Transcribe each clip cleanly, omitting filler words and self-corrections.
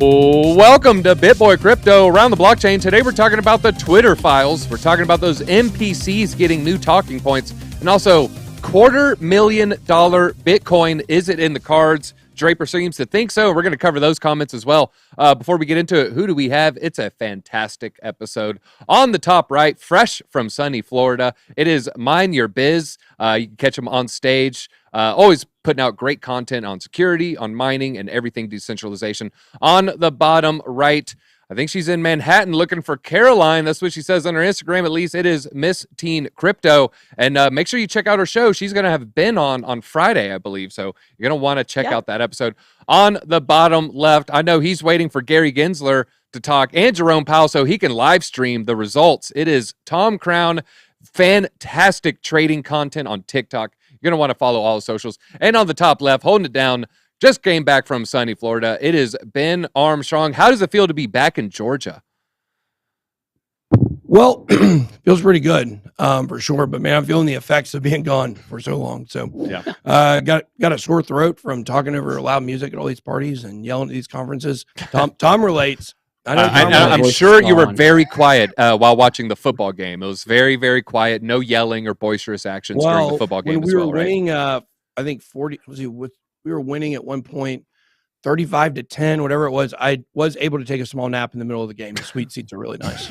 Welcome to BitBoy Crypto Around the Blockchain. Today we're talking about the Twitter files. We're talking about those NPCs getting new talking points. And also, $250,000 Bitcoin. Is it in the cards? Draper seems to think so. We're going to cover those comments as well. Before we get into it, who do we have? It's a fantastic episode. On the top right, fresh from sunny Florida, it is Mine Your Biz. You can catch him on stage. Always putting out great content on security, on mining, and everything decentralization. On the bottom right, I think she's in Manhattan looking for Caroline. That's what she says on her Instagram. At least it is Miss Teen Crypto. And make sure you check out her show. She's going to have Ben on Friday, I believe. So you're going to want to check out that episode. On the bottom left, I know he's waiting for Gary Gensler to talk and Jerome Powell so he can live stream the results. It is Tom Crown. Fantastic trading content on TikTok. You're going to want to follow all the socials. And on the top left, holding it down, just came back from sunny Florida, it is Ben Armstrong. How does it feel to be back in Georgia? Well, feels pretty good, for sure. But man, I'm feeling the effects of being gone for so long. So got a sore throat from talking over loud music at all these parties and yelling at these conferences. Tom relates. I'm sure you were very quiet while watching the football game. It was very, very quiet. No yelling or boisterous actions during the football game. When we were winning, I think 40. We were winning at one point, 35-10, whatever it was. I was able to take a small nap in the middle of the game. The sweet seats are really nice.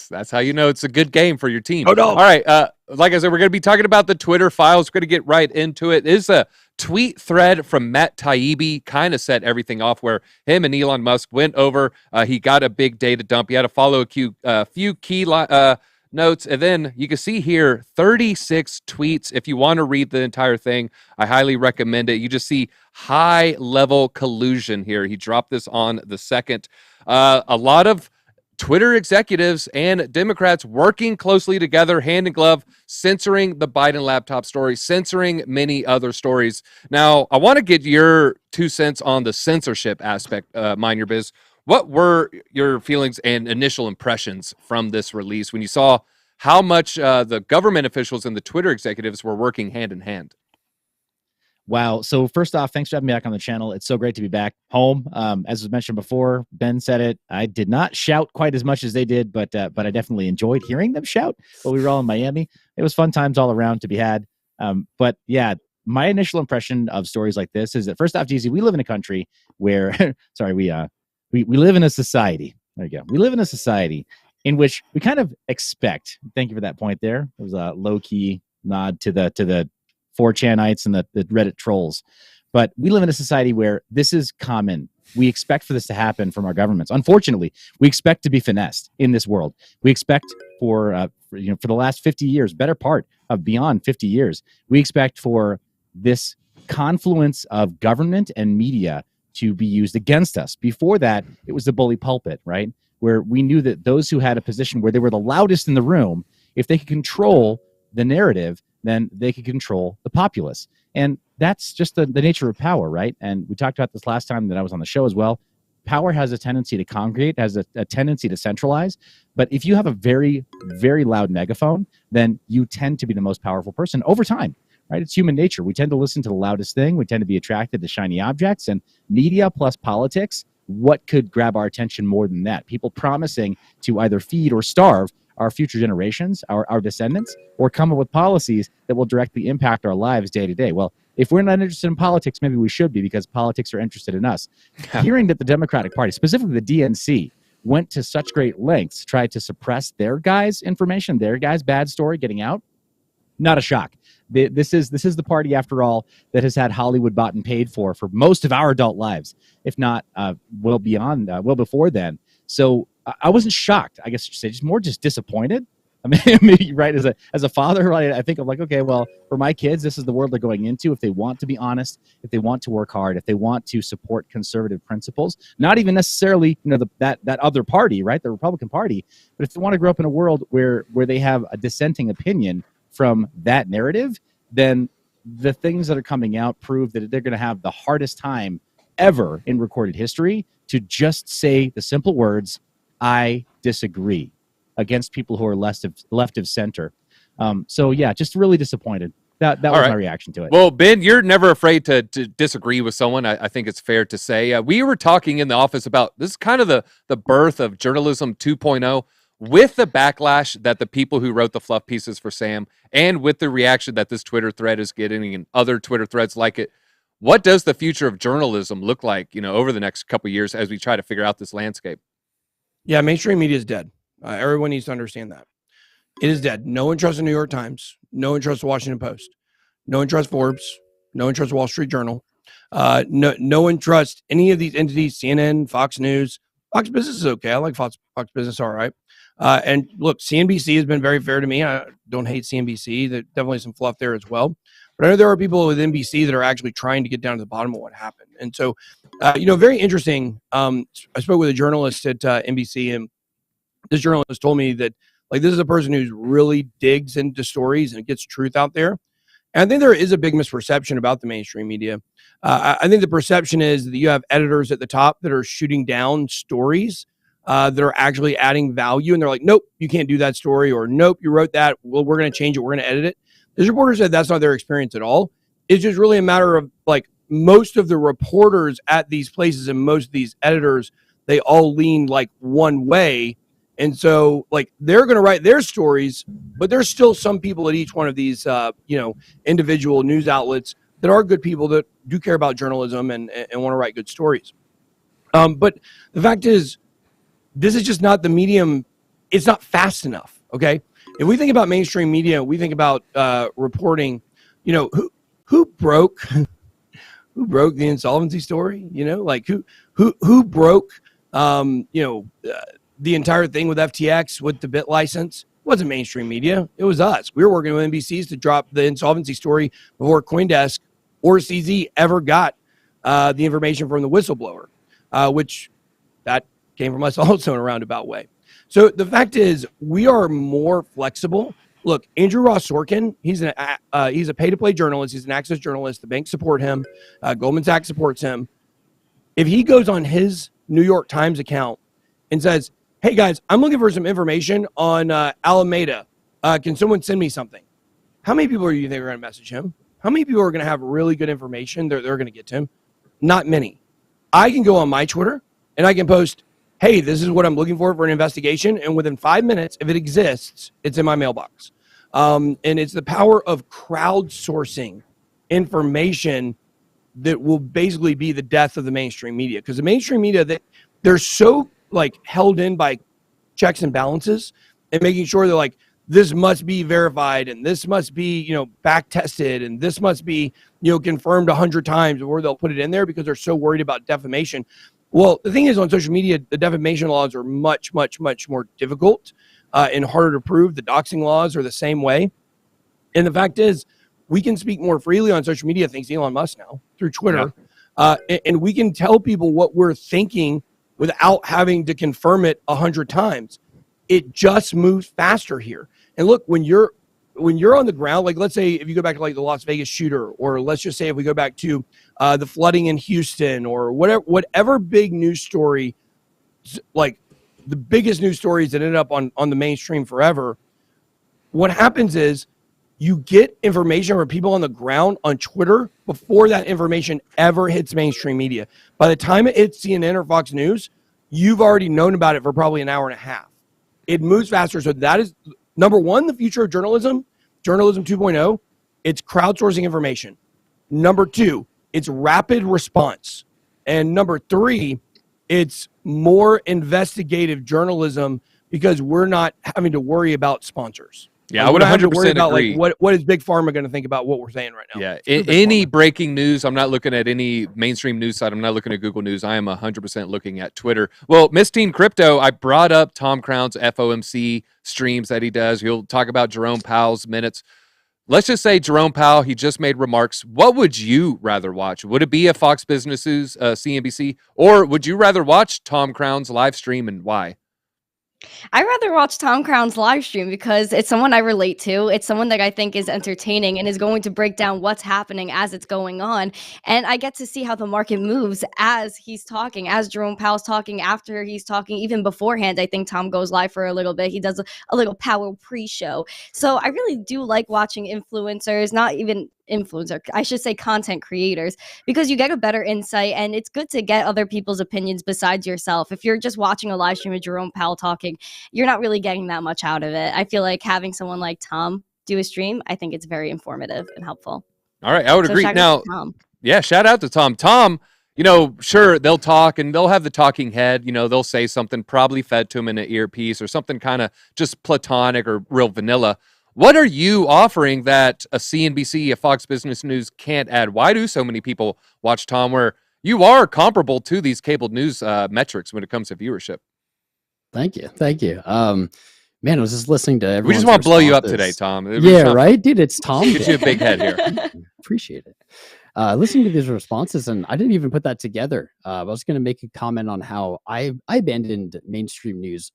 That's how you know it's a good game for your team. Oh, no. All right. Like I said, we're going to be talking about the Twitter files. We're going to get right into it. It is a tweet thread from Matt Taibbi, kind of set everything off where him and Elon Musk went over. He got a big data dump. He had to follow a few key notes, and then you can see here 36 tweets. If you want to read the entire thing, I highly recommend it. You just see high level collusion here. He dropped this on the 2nd. A lot of Twitter executives and Democrats working closely together, hand in glove, censoring the Biden laptop story, censoring many other stories. Now, I want to get your 2 cents on the censorship aspect, Mind Your Biz. What were your feelings and initial impressions from this release when you saw how much the government officials and the Twitter executives were working hand in hand? Wow. So first off, thanks for having me back on the channel. It's so great to be back home. As was mentioned before, Ben said it. I did not shout quite as much as they did, but I definitely enjoyed hearing them shout while we were all in Miami. It was fun times all around to be had. But yeah, my initial impression of stories like this is that first off, DZ, we live in a country where, we live in a society. There you go. We live in a society in which we kind of expect. Thank you for that point there. It was a low-key nod to the 4chanites and the Reddit trolls. But we live in a society where this is common. We expect for this to happen from our governments. Unfortunately, we expect to be finessed in this world. We expect for the last 50 years, better part of beyond 50 years, we expect for this confluence of government and media to be used against us. Before that, it was the bully pulpit, right? Where we knew that those who had a position where they were the loudest in the room, if they could control the narrative, then they could control the populace. And that's just the nature of power, right? And we talked about this last time that I was on the show as well. Power has a tendency to congregate, has a tendency to centralize. But if you have a very, very loud megaphone, then you tend to be the most powerful person over time. Right? It's human nature. We tend to listen to the loudest thing. We tend to be attracted to shiny objects, and media plus politics. What could grab our attention more than that? People promising to either feed or starve our future generations, our descendants, or come up with policies that will directly impact our lives day to day. Well, if we're not interested in politics, maybe we should be, because politics are interested in us. Hearing that the Democratic Party, specifically the DNC, went to such great lengths to try to suppress their guys' information, their guys' bad story getting out, not a shock. This is the party, after all, that has had Hollywood bought and paid for most of our adult lives, if not well before then. So I wasn't shocked. I guess I should say just disappointed. I mean, maybe, right, as a father, right, I think I'm like, okay, well, for my kids, this is the world they're going into. If they want to be honest, if they want to work hard, if they want to support conservative principles, not even necessarily, that other party, right, the Republican Party, but if they want to grow up in a world where they have a dissenting opinion from that narrative, then the things that are coming out prove that they're going to have the hardest time ever in recorded history to just say the simple words, I disagree, against people who are left of center. So yeah, just really disappointed. that was my reaction to it. Well, Ben, you're never afraid to disagree with someone. I think it's fair to say. We were talking in the office about this is kind of the birth of journalism 2.0 with the backlash that the people who wrote the fluff pieces for Sam and with the reaction that this Twitter thread is getting and other Twitter threads like it. What does the future of journalism look like, over the next couple of years as we try to figure out this landscape? Yeah, mainstream media is dead. Everyone needs to understand that. It is dead. No one trusts the New York Times. No one trusts the Washington Post. No one trusts Forbes. No one trusts Wall Street Journal. No one trusts any of these entities, CNN, Fox News. Fox Business is okay. I like Fox Business all right. And look, CNBC has been very fair to me. I don't hate CNBC. There's definitely some fluff there as well. But I know there are people with NBC that are actually trying to get down to the bottom of what happened. And so, very interesting. I spoke with a journalist at NBC, and this journalist told me that this is a person who's really digs into stories and gets truth out there. And I think there is a big misperception about the mainstream media. I think the perception is that you have editors at the top that are shooting down stories that are actually adding value. And they're like, nope, you can't do that story. Or nope, you wrote that. Well, we're going to change it. We're going to edit it. This reporter said that's not their experience at all. It's just really a matter of most of the reporters at these places and most of these editors, they all lean one way. And so they're going to write their stories, but there's still some people at each one of these, individual news outlets that are good people that do care about journalism and want to write good stories. But the fact is, this is just not the medium. It's not fast enough. Okay. If we think about mainstream media, we think about reporting, who broke the insolvency story, who broke, the entire thing with FTX, with the bit license. It wasn't mainstream media. It was us. We were working with NBCs to drop the insolvency story before CoinDesk or CZ ever got the information from the whistleblower, which that came from us also in a roundabout way. So the fact is, we are more flexible. Look, Andrew Ross Sorkin, he's a pay-to-play journalist. He's an access journalist. The banks support him. Goldman Sachs supports him. If he goes on his New York Times account and says, hey guys, I'm looking for some information on Alameda. Can someone send me something? How many people do you think are going to message him? How many people are going to have really good information they're going to get to him? Not many. I can go on my Twitter and I can post, hey, this is what I'm looking for an investigation. And within 5 minutes, if it exists, it's in my mailbox. And it's the power of crowdsourcing information that will basically be the death of the mainstream media. Because the mainstream media, they're so held in by checks and balances and making sure that this must be verified and this must be, back tested and this must be, confirmed 100 times before they'll put it in there because they're so worried about defamation. Well, the thing is on social media, the defamation laws are much, much, much more difficult and harder to prove. The doxing laws are the same way. And the fact is, we can speak more freely on social media, thanks to Elon Musk now, through Twitter. Yeah. And we can tell people what we're thinking without having to confirm it 100 times. It just moves faster here. And look, when you're on the ground, let's say if you go back to the Las Vegas shooter, or let's just say if we go back to the flooding in Houston, or whatever big news story, the biggest news stories that ended up on the mainstream forever, what happens is you get information from people on the ground on Twitter before that information ever hits mainstream media. By the time it hits CNN or Fox News, you've already known about it for probably an hour and a half. It moves faster. So that is, number one, the future of journalism 2.0, it's crowdsourcing information. Number two, it's rapid response. And number three, it's more investigative journalism because we're not having to worry about sponsors. Yeah, I would 100% agree. What is Big Pharma going to think about what we're saying right now? Yeah, any breaking news, I'm not looking at any mainstream news site. I'm not looking at Google News. I am 100% looking at Twitter. Well, Miss Teen Crypto, I brought up Tom Crown's FOMC streams that he does. He'll talk about Jerome Powell's minutes. Let's just say Jerome Powell, he just made remarks. What would you rather watch? Would it be a Fox Business News, CNBC, or would you rather watch Tom Crown's live stream, and why? I rather watch Tom Crown's live stream because it's someone I relate to. It's someone that I think is entertaining and is going to break down what's happening as it's going on. And I get to see how the market moves as he's talking, as Jerome Powell's talking, after he's talking, even beforehand. I think Tom goes live for a little bit. He does a little Powell pre-show. So I really do like watching influencers, not even influencer, I should say content creators, because you get a better insight and it's good to get other people's opinions besides yourself. If you're just watching a live stream of Jerome Powell talking, you're not really getting that much out of it. I feel like having someone like Tom do a stream, I think it's very informative and helpful. All right, I would agree. Now, yeah, shout out to Tom. Tom, you know, sure, they'll talk and they'll have the talking head. You know, they'll say something probably fed to them in an earpiece or something kind of just platonic or real vanilla. What are you offering that a CNBC, a Fox Business News can't add? Why do so many people watch Tom, where you are comparable to these cable news metrics when it comes to viewership? Thank you. Thank you. Man, I was just listening to everyone. We just want to blow you up today, Tom. Yeah, right, dude. It's Tom. Get you a big head here. Appreciate it. Listening to these responses, and I didn't even put that together. I was going to make a comment on how I abandoned mainstream news,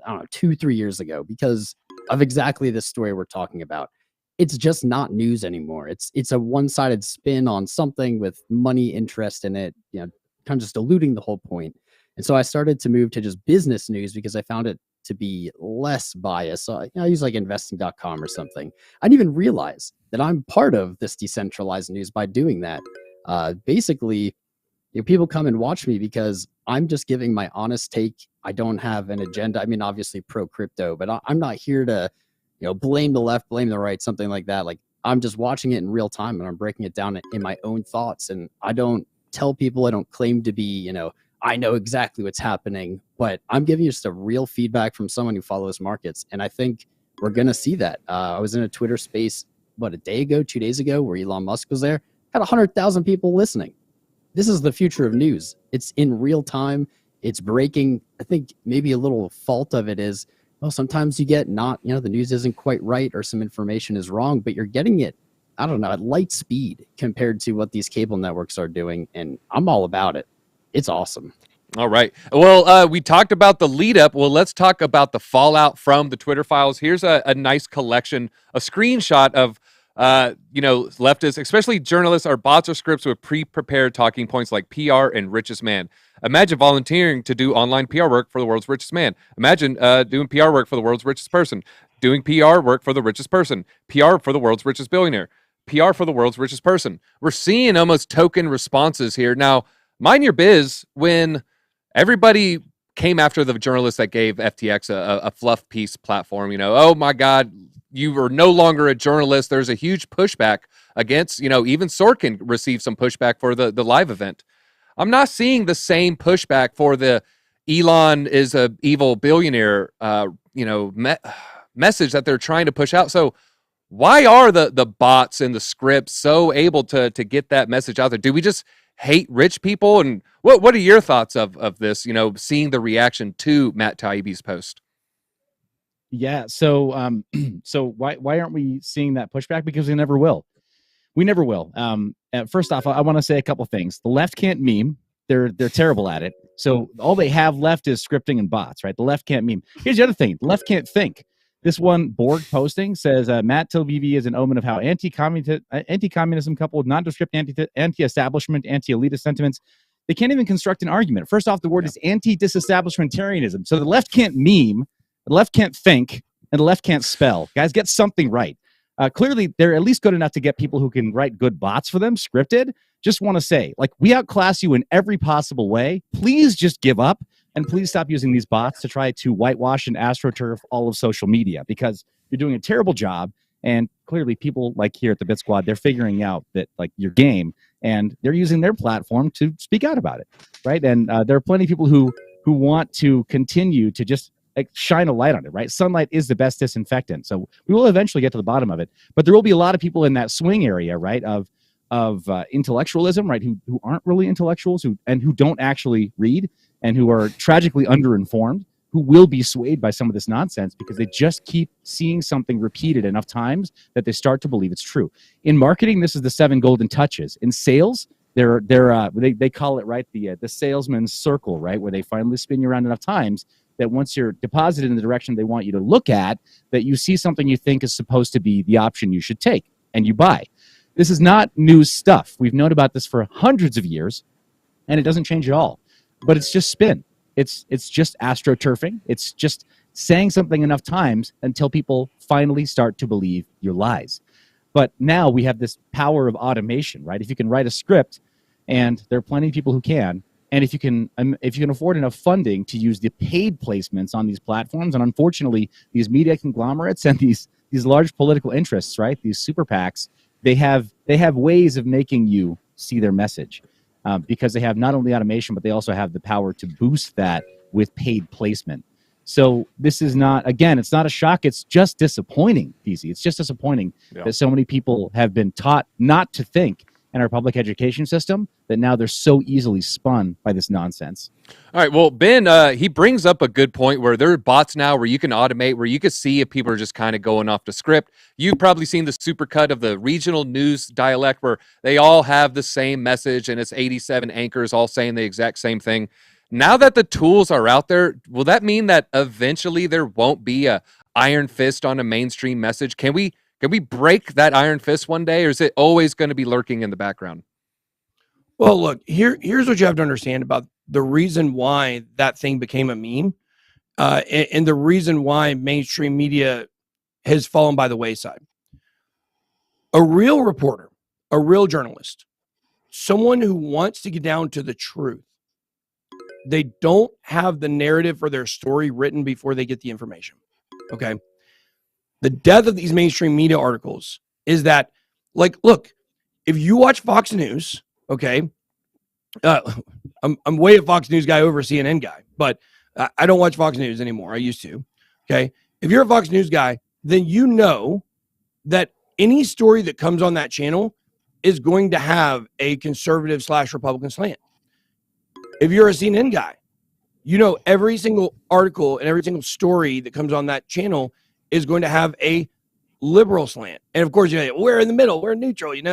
I don't know, 2-3 years ago because of exactly this story we're talking about. It's just not news anymore. It's a one-sided spin on something with money interest in it, you know, kind of just diluting the whole point. And so I started to move to just business news because I found it to be less biased. So I use like investing.com or something. I didn't even realize that I'm part of this decentralized news by doing that. Basically, you know, people come and watch me because I'm just giving my honest take. I don't have an agenda. I mean, obviously pro crypto, but I'm not here to, you know, blame the left, blame the right, something like that. Like, I'm just watching it in real time and I'm breaking it down in my own thoughts. And I don't tell people, I don't claim to be, you know, I know exactly what's happening, but I'm giving you just a real feedback from someone who follows markets. And I think we're going to see that. I was in a Twitter space, a day ago, 2 days ago, where Elon Musk was there, had 100,000 people listening. This is the future of news. It's in real time. It's breaking. I think maybe a little fault of it is, well, sometimes you get not, you know, the news isn't quite right or some information is wrong, but you're getting it, I don't know, at light speed compared to what these cable networks are doing. And I'm all about it. It's awesome. All right. Well, we talked about the lead up. Well, let's talk about the fallout from the Twitter files. Here's a nice collection, a screenshot of, you know, leftists, especially journalists, are bots or scripts with pre-prepared talking points like PR and richest man. Imagine volunteering to do online PR work for the world's richest man. Imagine doing PR work for the world's richest person, doing PR work for the richest person, PR for the world's richest billionaire, PR for the world's richest person. We're seeing almost token responses here. Now, Mine Your Biz, when everybody came after the journalists that gave FTX a fluff piece platform, you know, oh my God, you are no longer a journalist. There's a huge pushback against, you know, even Sorkin received some pushback for the live event. I'm not seeing the same pushback for the Elon is a evil billionaire, you know, message that they're trying to push out. So why are the bots and the scripts so able to get that message out there? Do we just hate rich people? And what are your thoughts of this, you know, seeing the reaction to Matt Taibbi's post? Yeah. So, so why aren't we seeing that pushback? Because we never will. We never will. First off, I want to say a couple things. The left can't meme. They're terrible at it. So all they have left is scripting and bots, right? The left can't meme. Here's the other thing. The left can't think. This one Borg posting says Matt Taibbi is an omen of how anti-communism coupled nondescript anti-establishment, anti-elitist sentiments. They can't even construct an argument. First off, the word is anti-disestablishmentarianism. So the left can't meme, the left can't think, and the left can't spell. Guys, get something right. Clearly, they're at least good enough to get people who can write good bots for them, scripted. Just want to say, like, we outclass you in every possible way. Please just give up. And please stop using these bots to try to whitewash and astroturf all of social media, because you're doing a terrible job. And clearly people like here at the BitSquad, they're figuring out that, like, your game, and they're using their platform to speak out about it, right? And there are plenty of people who want to continue to just, like, shine a light on it, right? Sunlight is the best disinfectant. So we will eventually get to the bottom of it. But there will be a lot of people in that swing area, right, of intellectualism, right, who aren't really intellectuals, who don't actually read, and who are tragically underinformed, who will be swayed by some of this nonsense because they just keep seeing something repeated enough times that they start to believe it's true. In marketing, this is the 7 golden touches. In sales, They call it, right, the salesman's circle, right, where they finally spin you around enough times that once you're deposited in the direction they want you to look at, that you see something you think is supposed to be the option you should take, and you buy. This is not new stuff. We've known about this for hundreds of years, and it doesn't change at all. But it's just spin. It's just astroturfing. It's just saying something enough times until people finally start to believe your lies. But now we have this power of automation, right? If you can write a script, and there are plenty of people who can, and if you can afford enough funding to use the paid placements on these platforms, and unfortunately, these media conglomerates and these large political interests, right? These super PACs, they have ways of making you see their message because they have not only automation, but they also have the power to boost that with paid placement. So this is not, again, it's not a shock. It's just disappointing, PC. It's just disappointing that so many people have been taught not to think in our public education system that now they're so easily spun by this nonsense. All right. Well, Ben, he brings up a good point where there are bots now where you can automate, where you can see if people are just kind of going off the script. You've probably seen the supercut of the regional news dialect where they all have the same message and it's 87 anchors all saying the exact same thing. Now that the tools are out there, will that mean that eventually there won't be a iron fist on a mainstream message? Can we break that iron fist one day, or is it always going to be lurking in the background? Well, look, here's what you have to understand about the reason why that thing became a meme, and the reason why mainstream media has fallen by the wayside. A real reporter, a real journalist, someone who wants to get down to the truth, they don't have the narrative for their story written before they get the information. Okay. The death of these mainstream media articles is that, like, look, if you watch Fox News, okay, I'm way a Fox News guy over a CNN guy, but I don't watch Fox News anymore. I used to. Okay. If you're a Fox News guy, then you know that any story that comes on that channel is going to have a conservative / Republican slant. If you're a CNN guy, you know every single article and every single story that comes on that channel is going to have a liberal slant. And of course, we're in the middle, we're neutral, it's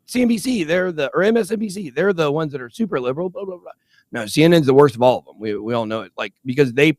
CNBC, or MSNBC, they're the ones that are super liberal, blah, blah, blah. No, CNN's the worst of all of them. We all know it, like, because they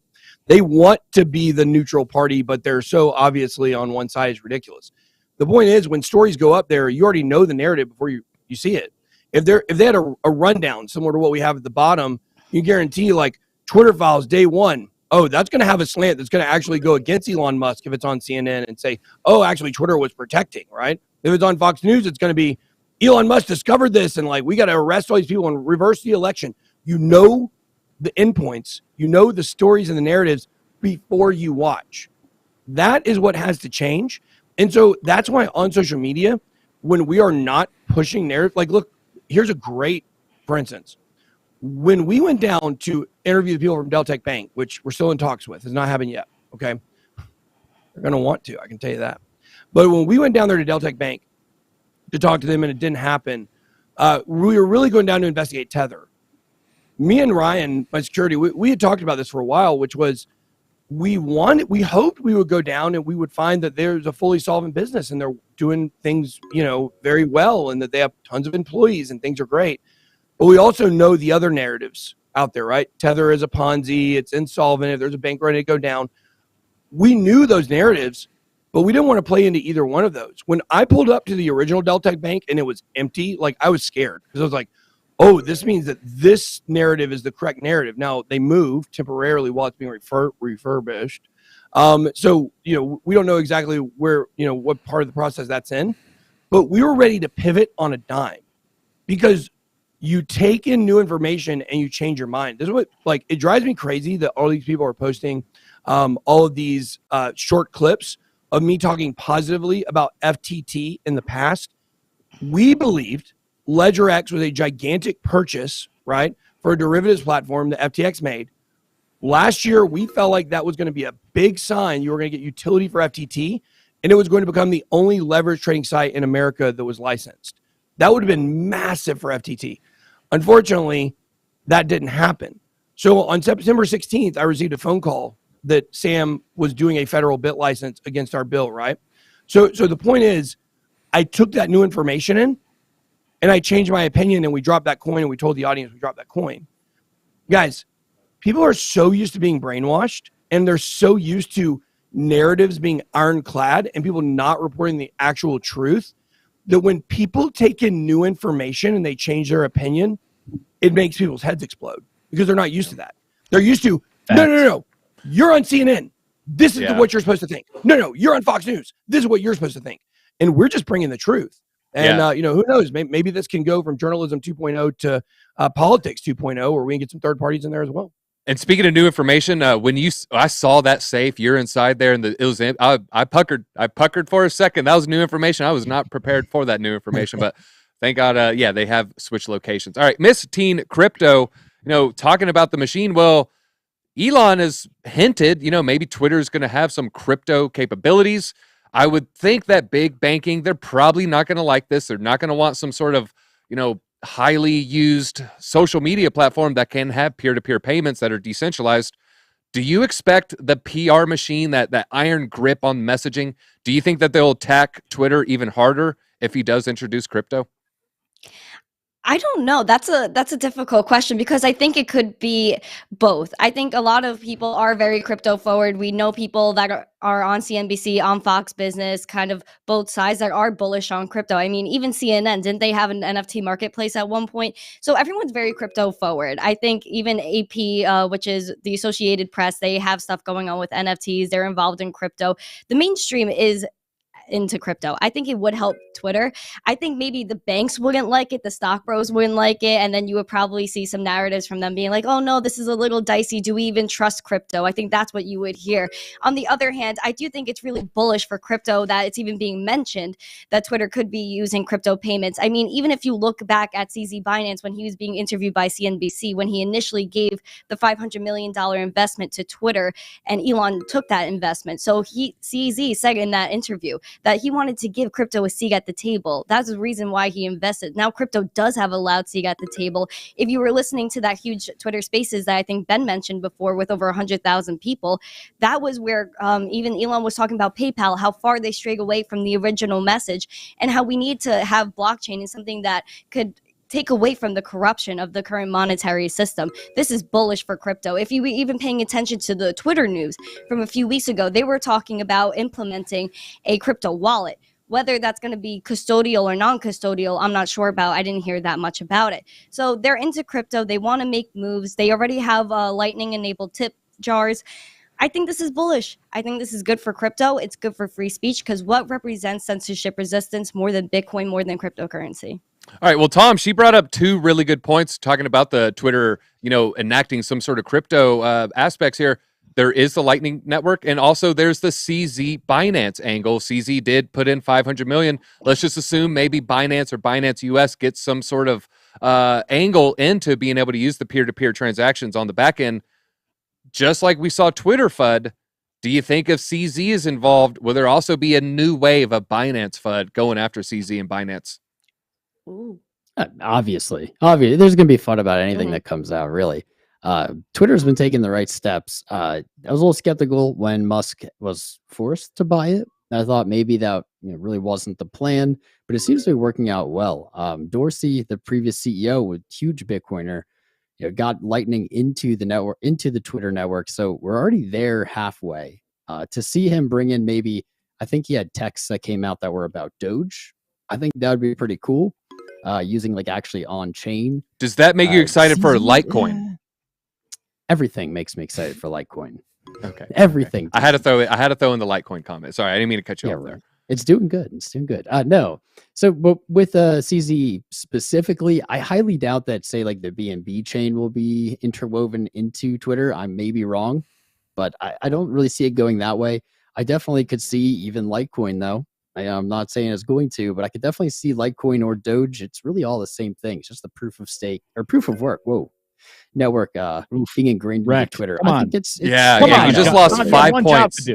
want to be the neutral party, but they're so obviously on one side is ridiculous. The point is, when stories go up there, you already know the narrative before you see it. If they had a rundown similar to what we have at the bottom, you guarantee, like, Twitter files day one, oh, that's going to have a slant that's going to actually go against Elon Musk if it's on CNN and say, oh, actually Twitter was protecting, right? If it's on Fox News, it's going to be Elon Musk discovered this and, like, we got to arrest all these people and reverse the election. You know the endpoints, you know the stories and the narratives before you watch. That is what has to change. And so that's why on social media, when we are not pushing narrative, like, look, here's a great, for instance, when we went down to interview the people from Deltec Bank, which we're still in talks with, it's not happened yet, okay? They're going to want to, I can tell you that. But when we went down there to Deltec Bank to talk to them and it didn't happen, we were really going down to investigate Tether. Me and Ryan, my security, we had talked about this for a while, which was we hoped we would go down and we would find that there's a fully solvent business and they're doing things, very well, and that they have tons of employees and things are great. But we also know the other narratives out there, right? Tether is a Ponzi, it's insolvent, if there's a bank ready to go down. We knew those narratives, but we didn't want to play into either one of those. When I pulled up to the original Deltec Bank and it was empty, like, I was scared because I was like, oh, this means that this narrative is the correct narrative. Now, they moved temporarily while it's being refurbished. So, we don't know exactly where, what part of the process that's in, but we were ready to pivot on a dime because you take in new information and you change your mind. This is what, like, it drives me crazy that all these people are posting all of these short clips of me talking positively about FTT in the past. We believed LedgerX was a gigantic purchase, right, for a derivatives platform that FTX made. Last year, we felt like that was going to be a big sign you were going to get utility for FTT, and it was going to become the only leverage trading site in America that was licensed. That would have been massive for FTT. Unfortunately, that didn't happen. So on September 16th, I received a phone call that Sam was doing a federal bit license against our bill, right? So the point is, I took that new information in, and I changed my opinion and we dropped that coin and we told the audience we dropped that coin. Guys, people are so used to being brainwashed and they're so used to narratives being ironclad and people not reporting the actual truth that when people take in new information and they change their opinion, it makes people's heads explode because they're not used to that. They're used to, no, you're on CNN. This is what you're supposed to think. No, you're on Fox News. This is what you're supposed to think. And we're just bringing the truth. And, you know, who knows? Maybe this can go from journalism 2.0 to politics 2.0, or we can get some third parties in there as well. And speaking of new information, when I saw that safe, you're inside there, and I puckered for a second. That was new information. I was not prepared for that new information, but thank God, they have switched locations. All right, Miss Teen Crypto, you know, talking about the machine. Well, Elon has hinted, you know, maybe Twitter is going to have some crypto capabilities. I would think that big banking, they're probably not going to like this. They're not going to want some sort of, you know, highly used social media platform that can have peer-to-peer payments that are decentralized. Do you expect the PR machine, that iron grip on messaging, do you think that they'll attack Twitter even harder if he does introduce crypto? I don't know. That's a difficult question because I think it could be both. I think a lot of people are very crypto forward. We know people that are on CNBC, on Fox Business, kind of both sides that are bullish on crypto. I mean, even CNN, didn't they have an NFT marketplace at one point? So everyone's very crypto forward. I think even AP, which is the Associated Press, they have stuff going on with NFTs. They're involved in crypto. The mainstream is into crypto. I think it would help Twitter. I think maybe the banks wouldn't like it, the stock bros wouldn't like it, and then you would probably see some narratives from them being like, oh no, this is a little dicey. Do we even trust crypto? I think that's what you would hear. On the other hand, I do think it's really bullish for crypto that it's even being mentioned that Twitter could be using crypto payments. I mean, even if you look back at CZ Binance when he was being interviewed by CNBC, when he initially gave the $500 million investment to Twitter and Elon took that investment. So CZ said in that interview that he wanted to give crypto a seat at the table. That's the reason why he invested. Now crypto does have a loud seat at the table. If you were listening to that huge Twitter Spaces that I think Ben mentioned before with over 100,000 people, that was where even Elon was talking about PayPal, how far they strayed away from the original message and how we need to have blockchain as something that could take away from the corruption of the current monetary system. This is bullish for crypto. If you were even paying attention to the Twitter news from a few weeks ago, they were talking about implementing a crypto wallet. Whether that's going to be custodial or non-custodial, I'm not sure about. I didn't hear that much about it. So they're into crypto. They want to make moves. They already have Lightning-enabled tip jars. I think this is bullish. I think this is good for crypto. It's good for free speech because what represents censorship resistance more than Bitcoin, more than cryptocurrency? All right. Well, Tom, she brought up two really good points talking about the Twitter, you know, enacting some sort of crypto aspects here. There is the Lightning Network, and also there's the CZ Binance angle. CZ did put in $500 million. Let's just assume maybe Binance or Binance US gets some sort of angle into being able to use the peer-to-peer transactions on the back end. Just like we saw Twitter FUD, do you think if CZ is involved, will there also be a new wave of Binance FUD going after CZ and Binance? Ooh. Obviously, there's going to be fun about anything that comes out, really. Twitter's been taking the right steps. I was a little skeptical when Musk was forced to buy it. I thought maybe that really wasn't the plan, but it seems to be working out well. Dorsey, the previous CEO, with huge Bitcoiner, got Lightning into the network, into the Twitter network. So we're already there halfway. To see him bring in maybe, I think he had texts that came out that were about Doge. I think that would be pretty cool. Using like actually on chain. Does that make you excited for Litecoin? Yeah. Everything makes me excited for Litecoin. Okay. Everything. Okay. I had to throw in the Litecoin comment. Sorry, I didn't mean to cut you off there. It's doing good. No. So but with CZ specifically, I highly doubt that, say, like the BNB chain will be interwoven into Twitter. I may be wrong, but I don't really see it going that way. I definitely could see even Litecoin, though. I'm not saying it's going to, but I could definitely see Litecoin or Doge. It's really all the same thing. It's just the proof of stake or proof of work. Network being ingrained into Twitter. Come on. I think it's you just lost 5 points.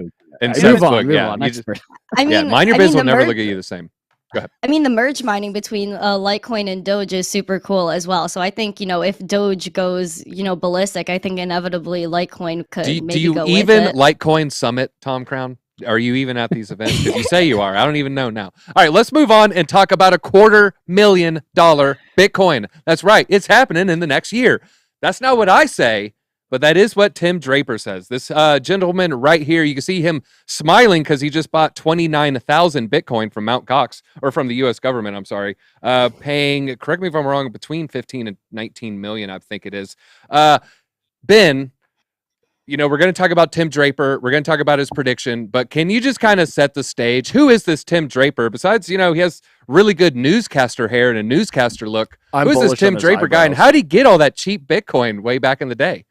And move on. Mine Your Biz will never look at you the same. Go ahead. I mean, the merge mining between Litecoin and Doge is super cool as well. So I think, if Doge goes, ballistic, I think inevitably Litecoin could maybe go with it. Do you even Litecoin Summit, Tom Crown? Are you even at these events? Because you say you are. I don't even know now. All right, let's move on and talk about $250,000 Bitcoin. That's right. It's happening in the next year. That's not what I say, but that is what Tim Draper says. This gentleman right here, you can see him smiling because he just bought 29,000 Bitcoin from Mt. Gox, or from the U.S. government, I'm sorry, paying, correct me if I'm wrong, between 15 and 19 million, I think it is. Ben, you know, we're going to talk about Tim Draper. We're going to talk about his prediction, but can you just kind of set the stage? Who is this Tim Draper? Besides, you know, he has really good newscaster hair and a newscaster look. Who is this Tim Draper guy, and how did he get all that cheap Bitcoin way back in the day?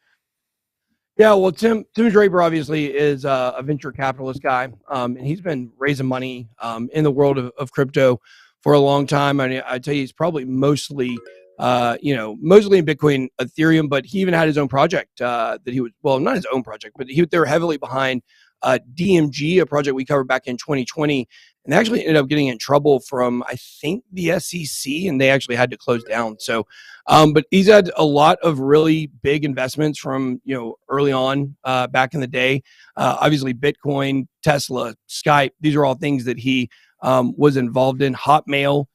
Yeah, well, Tim Draper obviously is a venture capitalist guy, and he's been raising money in the world of crypto for a long time. I mean, I tell you, he's probably mostly mostly in Bitcoin, Ethereum, but he even had his own project that he was, well, not his own project, but they were heavily behind DMG, a project we covered back in 2020, and they actually ended up getting in trouble from, I think, the SEC, and they actually had to close down. So, but he's had a lot of really big investments from, early on back in the day. Obviously, Bitcoin, Tesla, Skype, these are all things that he was involved in. Hotmail.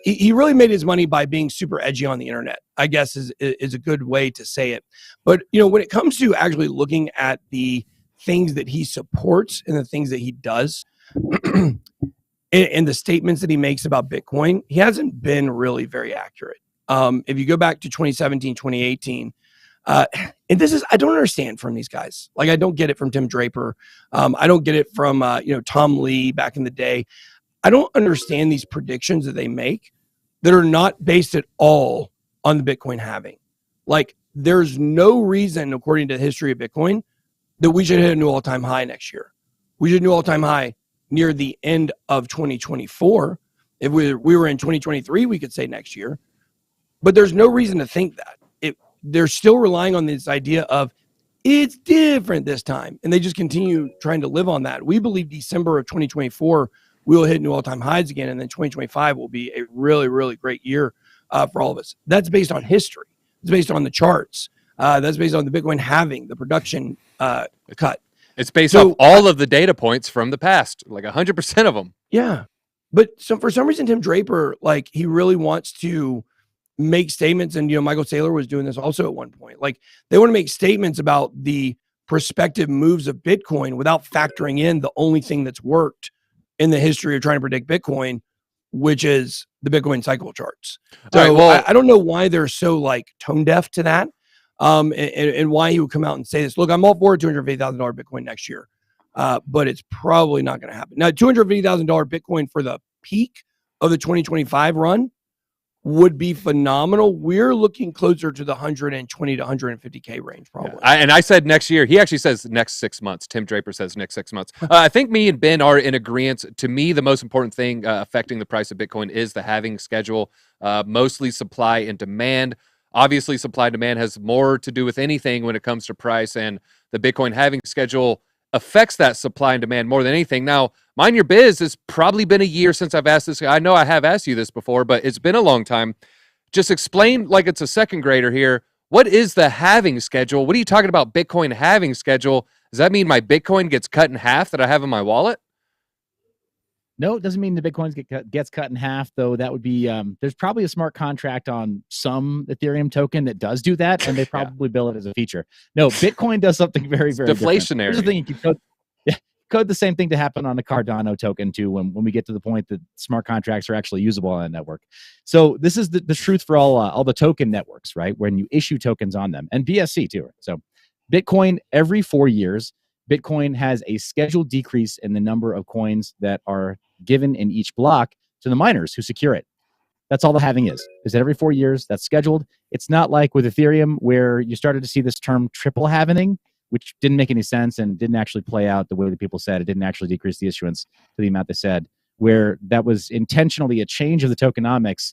He really made his money by being super edgy on the internet, I guess is a good way to say it. But, when it comes to actually looking at the things that he supports and the things that he does and the statements that he makes about Bitcoin, he hasn't been really very accurate. If you go back to 2017, 2018, and I don't understand from these guys. Like, I don't get it from Tim Draper. I don't get it from, Tom Lee back in the day. I don't understand these predictions that they make that are not based at all on the Bitcoin halving. Like, there's no reason, according to the history of Bitcoin, that we should hit a new all-time high next year. We should hit a new all-time high near the end of 2024. If we were in 2023, we could say next year. But there's no reason to think that. They're still relying on this idea of it's different this time. And they just continue trying to live on that. We believe December of 2024 we will hit new all-time highs again, and then 2025 will be a really, really great year for all of us. That's based on history. It's based on the charts. That's based on the Bitcoin halving, the production cut. It's based off all of the data points from the past, like 100% of them. Yeah. But for some reason, Tim Draper, like, he really wants to make statements, and, Michael Saylor was doing this also at one point. Like, they want to make statements about the prospective moves of Bitcoin without factoring in the only thing that's worked in the history of trying to predict Bitcoin, which is the Bitcoin cycle charts. So I don't know why they're so tone deaf to that, and why he would come out and say this. Look, I'm all for $250,000 Bitcoin next year, but it's probably not going to happen. Now, $250,000 Bitcoin for the peak of the 2025 run would be phenomenal. We're looking closer to the 120 to 150K range, probably. Yeah. I said next year. He actually says next 6 months. Tim Draper says next 6 months. I think me and Ben are in agreement. To me, the most important thing affecting the price of Bitcoin is the halving schedule, mostly supply and demand. Obviously, supply and demand has more to do with anything when it comes to price, and the Bitcoin halving schedule affects that supply and demand more than anything. Now, Mine Your Biz, it's probably been a year since I've asked this. I know I have asked you this before, but it's been a long time. Just explain like it's a second grader here. What is the halving schedule? What are you talking about, Bitcoin halving schedule? Does that mean my Bitcoin gets cut in half that I have in my wallet? No, it doesn't mean the Bitcoins gets cut in half, though. That would be, there's probably a smart contract on some Ethereum token that does do that, and they probably bill it as a feature. No, Bitcoin does something very, very deflationary. Here's the thing, you can code the same thing to happen on the Cardano token, too, when we get to the point that smart contracts are actually usable on a network. So this is the truth for all the token networks, right, when you issue tokens on them, and BSC, too. So Bitcoin, every 4 years, Bitcoin has a scheduled decrease in the number of coins that are given in each block to the miners who secure it. That's all the halving is that every 4 years, that's scheduled. It's not like with Ethereum where you started to see this term triple halving, which didn't make any sense and didn't actually play out the way that people said. It didn't actually decrease the issuance to the amount they said, where that was intentionally a change of the tokenomics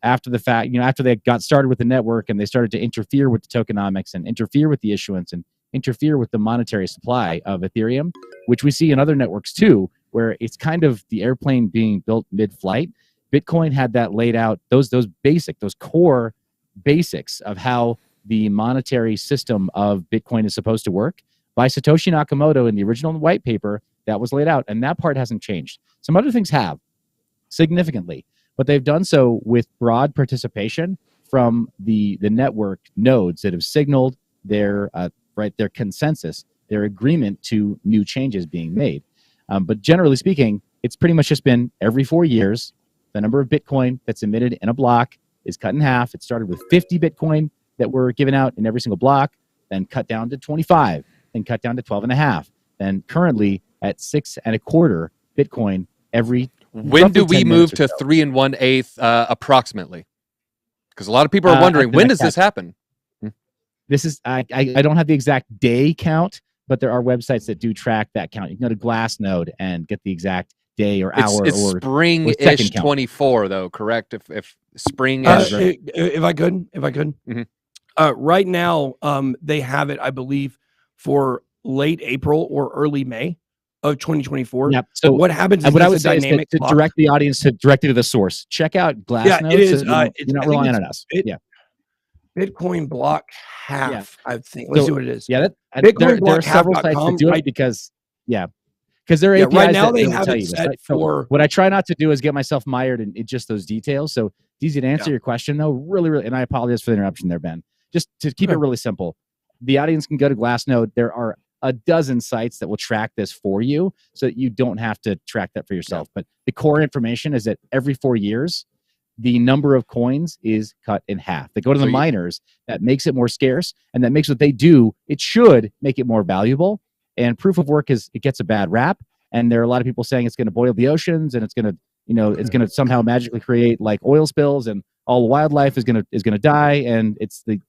after the fact, after they got started with the network and they started to interfere with the tokenomics and interfere with the issuance and interfere with the monetary supply of Ethereum, which we see in other networks too, where it's kind of the airplane being built mid-flight. Bitcoin had that laid out, those core basics of how the monetary system of Bitcoin is supposed to work by Satoshi Nakamoto in the original white paper that was laid out, and that part hasn't changed. Some other things have significantly, but they've done so with broad participation from the network nodes that have signaled their their consensus, their agreement to new changes being made. But generally speaking, it's pretty much just been every 4 years, the number of Bitcoin that's emitted in a block is cut in half. It started with 50 Bitcoin that were given out in every single block, then cut down to 25, then cut down to 12.5, then currently at 6.25 Bitcoin every. When do we move to 3 1/8 approximately? Because a lot of people are wondering, when does this happen? This is I don't have the exact day count, but there are websites that do track that count. You can go to Glassnode and get the exact day or hour. It's or spring-ish 24, though, correct? If spring is if I could. Right now, they have it, I believe, for late April or early May of 2024. Yep. So what happens is what I would say is dynamic to direct the audience directly to the source. Check out Glassnode. Yeah, it is. So you're not relying on us. Bitcoin block half, I think. Let's see what it is. Yeah, Bitcoin there are several sites that do it because there are APIs right now that they will have tell it you set this. for. What I try not to do is get myself mired in just those details. So it's easy to answer your question, though. Really, really, and I apologize for the interruption there, Ben. Just to keep it really simple, the audience can go to Glassnode. There are a dozen sites that will track this for you, so that you don't have to track that for yourself. But the core information is that every 4 years, the number of coins is cut in half. They go to the miners. That makes it more scarce, and that makes what they do, it should make it more valuable. And proof of work it gets a bad rap. And there are a lot of people saying it's going to boil the oceans, and it's going to, it's going to somehow magically create like oil spills, and all wildlife is going to die, and it's the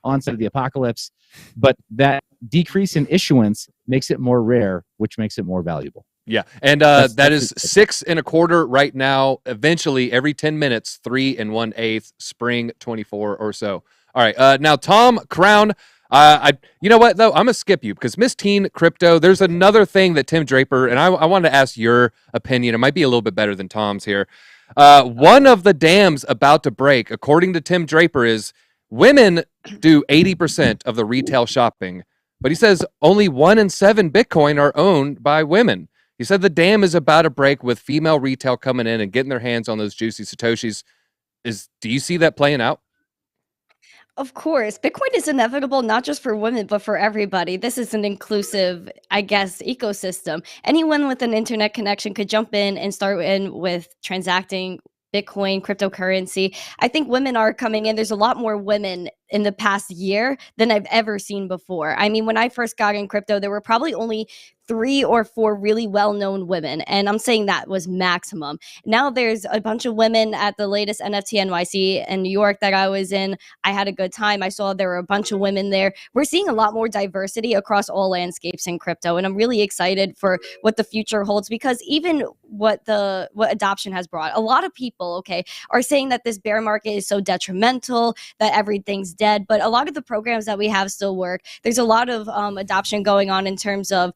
onset of the apocalypse. But that decrease in issuance makes it more rare, which makes it more valuable. Yeah, and that is 6.25 right now. Eventually, every 10 minutes, 3 1/8, spring 24 or so. All right, now Tom Crown. You know what though? I'm gonna skip you because Miss Teen Crypto. There's another thing that Tim Draper and I wanted to ask your opinion. It might be a little bit better than Tom's here. One of the dams about to break, according to Tim Draper, is women do 80% of the retail shopping, but he says only 1 in 7 Bitcoin are owned by women. He said the dam is about to break with female retail coming in and getting their hands on those juicy Satoshis. Do you see that playing out? Of course, Bitcoin is inevitable, not just for women, but for everybody. This is an inclusive, I guess, ecosystem. Anyone with an internet connection could jump in and start in with transacting Bitcoin, cryptocurrency. I think women are coming in. There's a lot more women in the past year than I've ever seen before. I mean, when I first got in crypto, there were probably only 3 or 4 really well-known women, and I'm saying that was maximum. Now there's a bunch of women at the latest NFT NYC in New York that I was in. I had a good time. I saw there were a bunch of women there. We're seeing a lot more diversity across all landscapes in crypto, and I'm really excited for what the future holds, because even what adoption has brought, a lot of people, are saying that this bear market is so detrimental, that everything's dead, but a lot of the programs that we have still work. There's a lot of adoption going on in terms of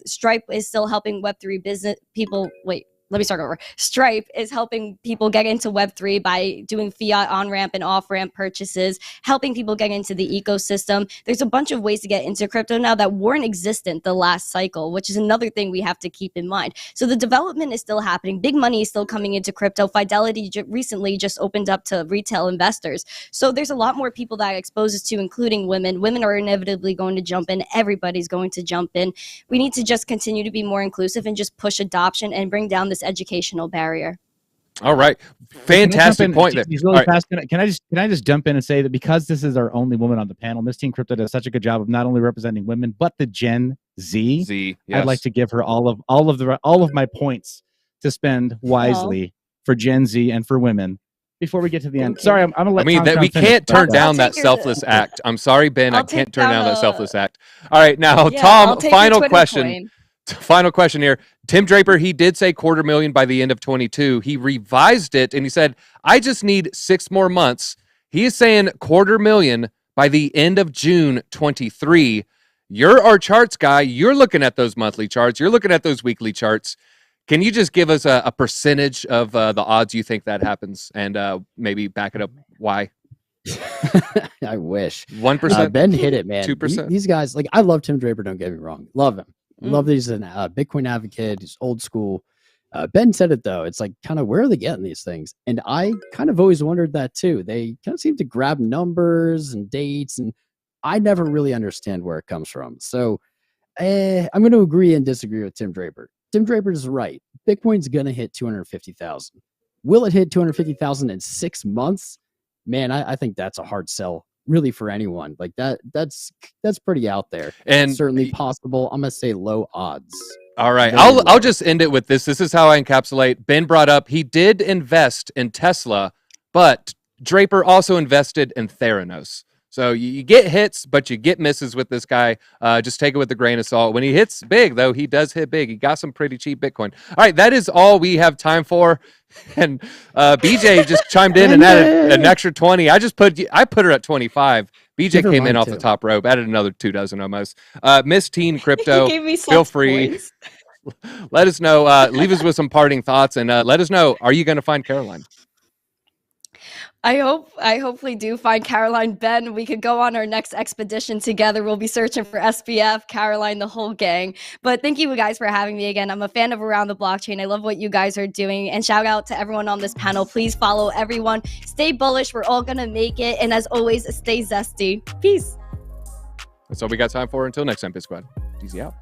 Stripe is still helping Web3 business people. Wait, let me start over. Stripe is helping people get into Web3 by doing fiat on-ramp and off-ramp purchases, helping people get into the ecosystem. There's a bunch of ways to get into crypto now that weren't existent the last cycle, which is another thing we have to keep in mind. So the development is still happening. Big money is still coming into crypto. Fidelity recently just opened up to retail investors. So there's a lot more people that it exposes to, including women. Women are inevitably going to jump in. Everybody's going to jump in. We need to just continue to be more inclusive and just push adoption and bring down this educational barrier. All right, fantastic point there. Really fast. Can I just jump in and say that because this is our only woman on the panel, Miss Teen Crypto does such a good job of not only representing women but the Gen Z. Yes. I'd like to give her all of my points to spend wisely for Gen Z and for women. Before we get to the end, sorry, I'm gonna let. We can't turn down that selfless act. I'm sorry, Ben. I can't turn down that selfless act. All right, now Tom. Final question. Final question here. Tim Draper, he did say 250,000 by the end of 22. He revised it and he said, I just need 6 more months. He is saying 250,000 by the end of June 23. You're our charts guy. You're looking at those monthly charts. You're looking at those weekly charts. Can you just give us a percentage of the odds you think that happens and maybe back it up why? I wish. 1%. Ben hit it, man. 2%. These guys, like, I love Tim Draper. Don't get me wrong. Love him. Love that he's a Bitcoin advocate. He's old school. Ben said it though. It's like, kind of, where are they getting these things? And I kind of always wondered that too. They kind of seem to grab numbers and dates, and I never really understand where it comes from. So I'm going to agree and disagree with Tim Draper. Tim Draper is right. Bitcoin's going to hit 250,000. Will it hit 250,000 in 6 months? Man, I think that's a hard sell, really, for anyone. Like that's pretty out there. And it's certainly possible. I'm going to say low odds. All right. I'll just end it with this. This is how I encapsulate. Ben brought up he did invest in Tesla, but Draper also invested in Theranos. So you get hits, but you get misses with this guy. Just take it with a grain of salt. When he hits big, though, he does hit big. He got some pretty cheap Bitcoin. All right, that is all we have time for. And BJ just chimed in and added an extra 20. I put her at 25. BJ came in off the top rope, added another 24 almost. Miss Teen Crypto, feel free. Let us know. Leave us with some parting thoughts, and let us know. Are you going to find Caroline? I hopefully do find Caroline. Ben, we could go on our next expedition together. We'll be searching for SBF, Caroline, the whole gang. But thank you guys for having me again. I'm a fan of Around the Blockchain. I love what you guys are doing. And shout out to everyone on this panel. Please follow everyone. Stay bullish. We're all going to make it. And as always, stay zesty. Peace. That's all we got time for. Until next time, BitSquad. Easy out.